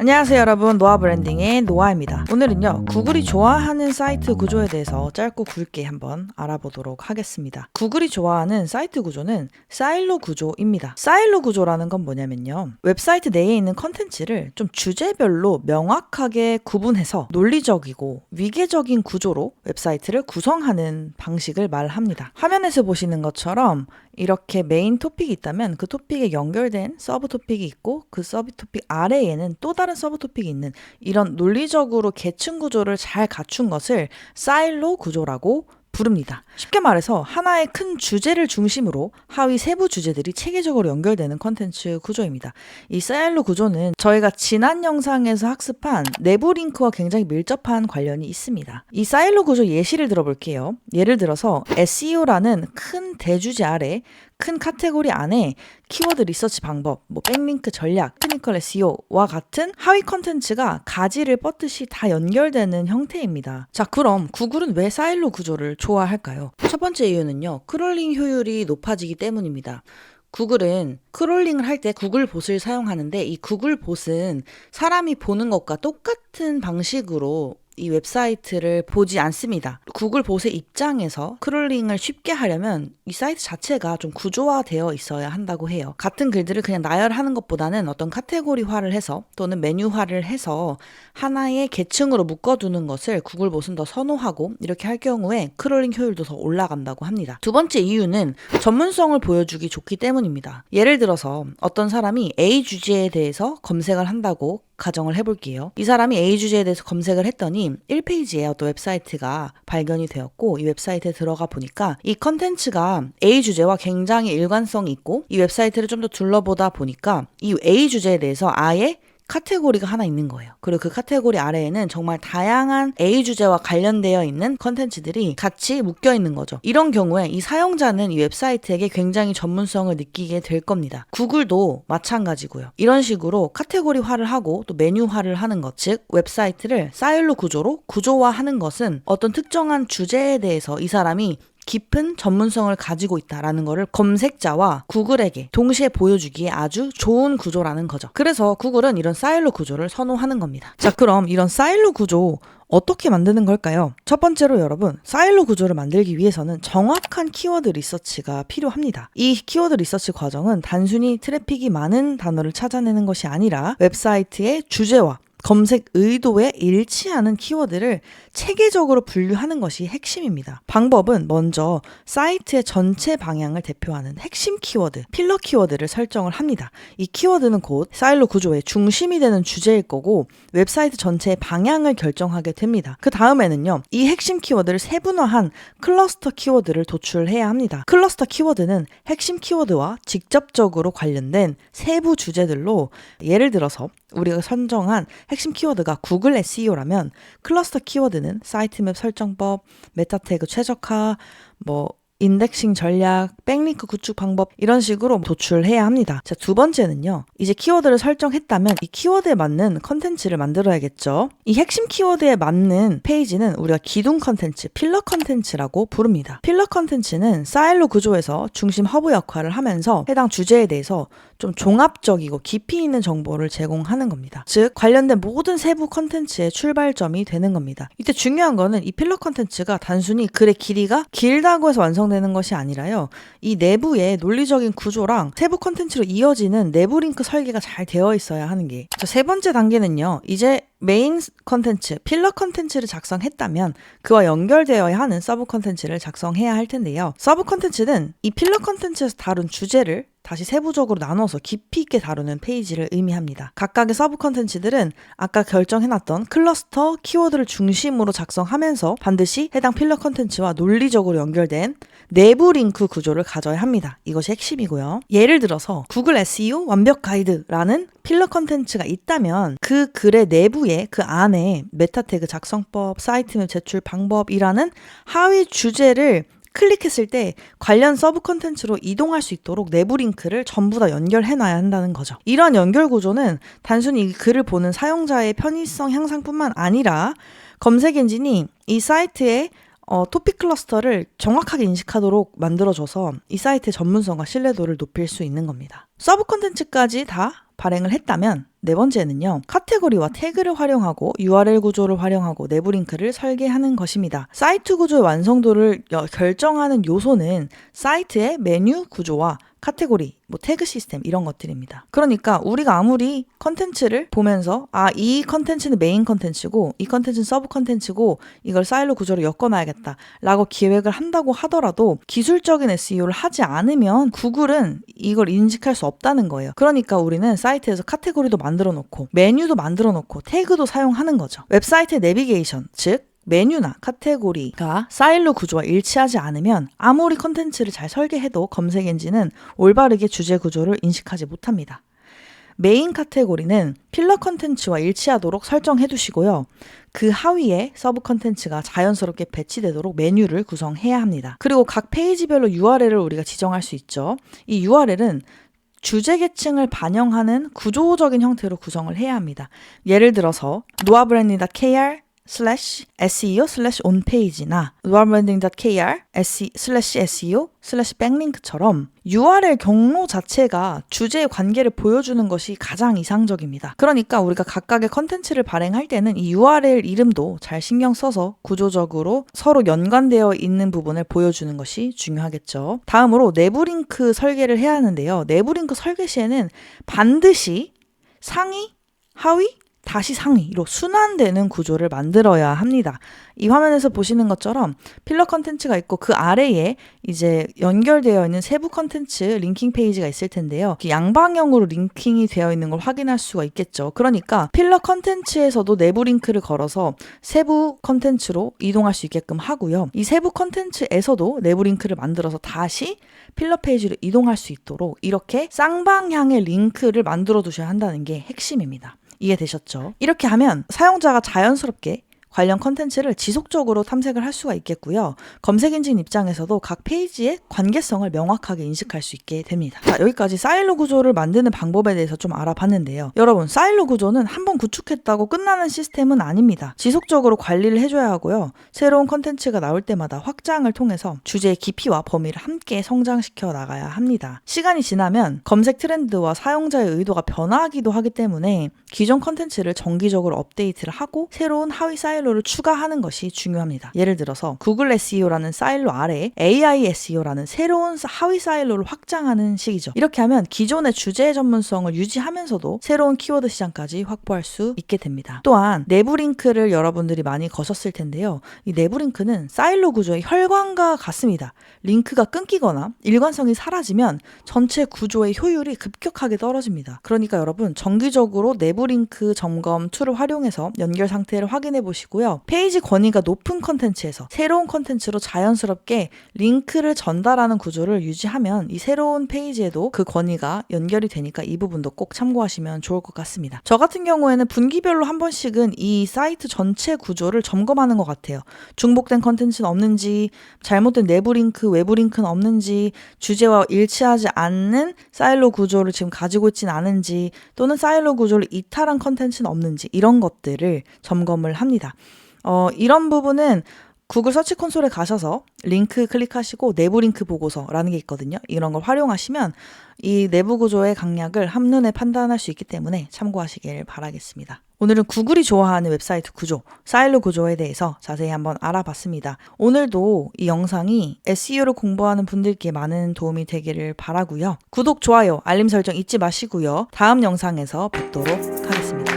안녕하세요 여러분, 노아 브랜딩의 노아입니다. 오늘은요 구글이 좋아하는 사이트 구조에 대해서 짧고 굵게 한번 알아보도록 하겠습니다. 구글이 좋아하는 사이트 구조는 사일로 구조입니다. 사일로 구조라는 건 뭐냐면요, 웹사이트 내에 있는 컨텐츠를 좀 주제별로 명확하게 구분해서 논리적이고 위계적인 구조로 웹사이트를 구성하는 방식을 말합니다. 화면에서 보시는 것처럼 이렇게 메인 토픽이 있다면 그 토픽에 연결된 서브 토픽이 있고 그 서브 토픽 아래에는 또 다른 서브 토픽이 있는 이런 논리적으로 계층 구조를 잘 갖춘 것을 사일로 구조라고 부릅니다. 쉽게 말해서 하나의 큰 주제를 중심으로 하위 세부 주제들이 체계적으로 연결되는 컨텐츠 구조입니다. 이 사일로 구조는 저희가 지난 영상에서 학습한 내부 링크와 굉장히 밀접한 관련이 있습니다. 이 사일로 구조 예시를 들어볼게요. 예를 들어서 SEO라는 큰 대주제 아래 큰 카테고리 안에 키워드 리서치 방법, 백링크 전략, 테크니컬 SEO와 같은 하위 컨텐츠가 가지를 뻗듯이 다 연결되는 형태입니다. 자, 그럼 구글은 왜 사일로 구조를 좋아할까요? 첫 번째 이유는요, 크롤링 효율이 높아지기 때문입니다. 구글은 크롤링을 할 때 구글 봇을 사용하는데 이 구글 봇은 사람이 보는 것과 똑같은 방식으로 이 웹사이트를 보지 않습니다. 구글 봇의 입장에서 크롤링을 쉽게 하려면 이 사이트 자체가 좀 구조화되어 있어야 한다고 해요. 같은 글들을 그냥 나열하는 것보다는 어떤 카테고리화를 해서 또는 메뉴화를 해서 하나의 계층으로 묶어두는 것을 구글 봇은 더 선호하고, 이렇게 할 경우에 크롤링 효율도 더 올라간다고 합니다. 두 번째 이유는 전문성을 보여주기 좋기 때문입니다. 예를 들어서 어떤 사람이 A 주제에 대해서 검색을 한다고 가정을 해볼게요. 이 사람이 A 주제에 대해서 검색을 했더니 1페이지에 어떤 웹사이트가 발견이 되었고, 이 웹사이트에 들어가 보니까 이 컨텐츠가 A 주제와 굉장히 일관성이 있고, 이 웹사이트를 좀 더 둘러보다 보니까 이 A 주제에 대해서 아예 카테고리가 하나 있는 거예요. 그리고 그 카테고리 아래에는 정말 다양한 A 주제와 관련되어 있는 컨텐츠들이 같이 묶여 있는 거죠. 이런 경우에 이 사용자는 이 웹사이트에게 굉장히 전문성을 느끼게 될 겁니다. 구글도 마찬가지고요. 이런 식으로 카테고리화를 하고 또 메뉴화를 하는 것, 즉 웹사이트를 사일로 구조로 구조화하는 것은 어떤 특정한 주제에 대해서 이 사람이 깊은 전문성을 가지고 있다라는 것을 검색자와 구글에게 동시에 보여주기에 아주 좋은 구조라는 거죠. 그래서 구글은 이런 사일로 구조를 선호하는 겁니다. 자, 그럼 이런 사일로 구조 어떻게 만드는 걸까요? 첫 번째로 여러분, 사일로 구조를 만들기 위해서는 정확한 키워드 리서치가 필요합니다. 이 키워드 리서치 과정은 단순히 트래픽이 많은 단어를 찾아내는 것이 아니라 웹사이트의 주제와 검색 의도에 일치하는 키워드를 체계적으로 분류하는 것이 핵심입니다. 방법은 먼저 사이트의 전체 방향을 대표하는 핵심 키워드, 필러 키워드를 설정을 합니다. 이 키워드는 곧 사일로 구조의 중심이 되는 주제일 거고 웹사이트 전체의 방향을 결정하게 됩니다. 그 다음에는요, 이 핵심 키워드를 세분화한 클러스터 키워드를 도출해야 합니다. 클러스터 키워드는 핵심 키워드와 직접적으로 관련된 세부 주제들로, 예를 들어서 우리가 선정한 핵심 키워드가 구글 SEO라면 클러스터 키워드는 사이트맵 설정법, 메타태그 최적화, 인덱싱 전략, 백링크 구축 방법, 이런 식으로 도출해야 합니다. 자, 두 번째는요, 이제 키워드를 설정했다면 이 키워드에 맞는 컨텐츠를 만들어야겠죠. 이 핵심 키워드에 맞는 페이지는 우리가 기둥 컨텐츠, 필러 컨텐츠라고 부릅니다. 필러 컨텐츠는 사일로 구조에서 중심 허브 역할을 하면서 해당 주제에 대해서 좀 종합적이고 깊이 있는 정보를 제공하는 겁니다. 즉 관련된 모든 세부 컨텐츠의 출발점이 되는 겁니다. 이때 중요한 거는 이 필러 컨텐츠가 단순히 글의 길이가 길다고 해서 완성되는 것이 아니라요, 이 내부의 논리적인 구조랑 세부 컨텐츠로 이어지는 내부 링크 설계가 잘 되어 있어야 하는 게. 세 번째 단계는요, 이제 메인 컨텐츠, 필러 컨텐츠를 작성했다면 그와 연결되어야 하는 서브 컨텐츠를 작성해야 할 텐데요. 서브 컨텐츠는 이 필러 컨텐츠에서 다룬 주제를 다시 세부적으로 나눠서 깊이 있게 다루는 페이지를 의미합니다. 각각의 서브 컨텐츠들은 아까 결정해놨던 클러스터 키워드를 중심으로 작성하면서 반드시 해당 필러 컨텐츠와 논리적으로 연결된 내부 링크 구조를 가져야 합니다. 이것이 핵심이고요. 예를 들어서 구글 SEO 완벽 가이드라는 필러 컨텐츠가 있다면 그 글의 내부에, 그 안에 메타태그 작성법, 사이트맵 제출 방법이라는 하위 주제를 클릭했을 때 관련 서브 컨텐츠로 이동할 수 있도록 내부 링크를 전부 다 연결해놔야 한다는 거죠. 이러한 연결 구조는 단순히 이 글을 보는 사용자의 편의성 향상뿐만 아니라 검색 엔진이 이 사이트의 토픽 클러스터를 정확하게 인식하도록 만들어줘서 이 사이트의 전문성과 신뢰도를 높일 수 있는 겁니다. 서브 컨텐츠까지 다 발행을 했다면 네 번째는요, 카테고리와 태그를 활용하고 URL 구조를 활용하고 내부 링크를 설계하는 것입니다. 사이트 구조의 완성도를 결정하는 요소는 사이트의 메뉴 구조와 카테고리, 태그 시스템 이런 것들입니다. 그러니까 우리가 아무리 컨텐츠를 보면서 이 컨텐츠는 메인 컨텐츠고 이 컨텐츠는 서브 컨텐츠고 이걸 사일로 구조로 엮어놔야겠다 라고 기획을 한다고 하더라도 기술적인 SEO를 하지 않으면 구글은 이걸 인식할 수 없다는 거예요. 그러니까 우리는 사이트에서 카테고리도 만들어 놓고 메뉴도 만들어 놓고 태그도 사용하는 거죠. 웹사이트의 내비게이션, 즉 메뉴나 카테고리가 사일로 구조와 일치하지 않으면 아무리 컨텐츠를 잘 설계해도 검색 엔진은 올바르게 주제 구조를 인식하지 못합니다. 메인 카테고리는 필러 컨텐츠와 일치하도록 설정해 두시고요. 그 하위에 서브 컨텐츠가 자연스럽게 배치되도록 메뉴를 구성해야 합니다. 그리고 각 페이지별로 URL을 우리가 지정할 수 있죠. 이 URL은 주제 계층을 반영하는 구조적인 형태로 구성을 해야 합니다. 예를 들어서 noabranding.kr SEO/onpage나 noabranding.kr/SEO/backlink처럼 URL 경로 자체가 주제의 관계를 보여주는 것이 가장 이상적입니다. 그러니까 우리가 각각의 컨텐츠를 발행할 때는 이 URL 이름도 잘 신경 써서 구조적으로 서로 연관되어 있는 부분을 보여주는 것이 중요하겠죠. 다음으로 내부 링크 설계를 해야 하는데요. 내부 링크 설계 시에는 반드시 상위, 하위, 다시 상위로 순환되는 구조를 만들어야 합니다. 이 화면에서 보시는 것처럼 필러 컨텐츠가 있고 그 아래에 이제 연결되어 있는 세부 컨텐츠 링킹 페이지가 있을 텐데요. 양방향으로 링킹이 되어 있는 걸 확인할 수가 있겠죠. 그러니까 필러 컨텐츠에서도 내부 링크를 걸어서 세부 컨텐츠로 이동할 수 있게끔 하고요. 이 세부 컨텐츠에서도 내부 링크를 만들어서 다시 필러 페이지로 이동할 수 있도록 이렇게 쌍방향의 링크를 만들어 두셔야 한다는 게 핵심입니다. 이해되셨죠? 이렇게 하면 사용자가 자연스럽게 관련 컨텐츠를 지속적으로 탐색을 할 수가 있겠고요. 검색 엔진 입장에서도 각 페이지의 관계성을 명확하게 인식할 수 있게 됩니다. 자, 여기까지 사일로 구조를 만드는 방법에 대해서 좀 알아봤는데요. 여러분, 사일로 구조는 한번 구축했다고 끝나는 시스템은 아닙니다. 지속적으로 관리를 해줘야 하고요. 새로운 컨텐츠가 나올 때마다 확장을 통해서 주제의 깊이와 범위를 함께 성장시켜 나가야 합니다. 시간이 지나면 검색 트렌드와 사용자의 의도가 변화하기도 하기 때문에 기존 컨텐츠를 정기적으로 업데이트를 하고 새로운 하위 사일로를 추가하는 것이 중요합니다. 예를 들어서 구글 SEO라는 사일로 아래에 AI SEO라는 새로운 하위 사일로를 확장하는 식이죠. 이렇게 하면 기존의 주제 전문성을 유지하면서도 새로운 키워드 시장까지 확보할 수 있게 됩니다. 또한 내부 링크를 여러분들이 많이 거셨을 텐데요. 이 내부 링크는 사일로 구조의 혈관과 같습니다. 링크가 끊기거나 일관성이 사라지면 전체 구조의 효율이 급격하게 떨어집니다. 그러니까 여러분, 정기적으로 내부 링크 점검 툴을 활용해서 연결 상태를 확인해 보시고요. 페이지 권위가 높은 컨텐츠에서 새로운 컨텐츠로 자연스럽게 링크를 전달하는 구조를 유지하면 이 새로운 페이지에도 그 권위가 연결이 되니까 이 부분도 꼭 참고하시면 좋을 것 같습니다. 저 같은 경우에는 분기별로 한 번씩은 이 사이트 전체 구조를 점검하는 것 같아요. 중복된 컨텐츠는 없는지, 잘못된 내부 링크, 외부 링크는 없는지, 주제와 일치하지 않는 사일로 구조를 지금 가지고 있진 않은지, 또는 사일로 구조를 이탈한 컨텐츠는 없는지 이런 것들을 점검을 합니다. 이런 부분은 구글 서치 콘솔에 가셔서 링크 클릭하시고 내부 링크 보고서라는 게 있거든요. 이런 걸 활용하시면 이 내부 구조의 강약을 한눈에 판단할 수 있기 때문에 참고하시길 바라겠습니다. 오늘은 구글이 좋아하는 웹사이트 구조, 사일로 구조에 대해서 자세히 한번 알아봤습니다. 오늘도 이 영상이 SEO를 공부하는 분들께 많은 도움이 되기를 바라고요. 구독, 좋아요, 알림 설정 잊지 마시고요. 다음 영상에서 뵙도록 하겠습니다.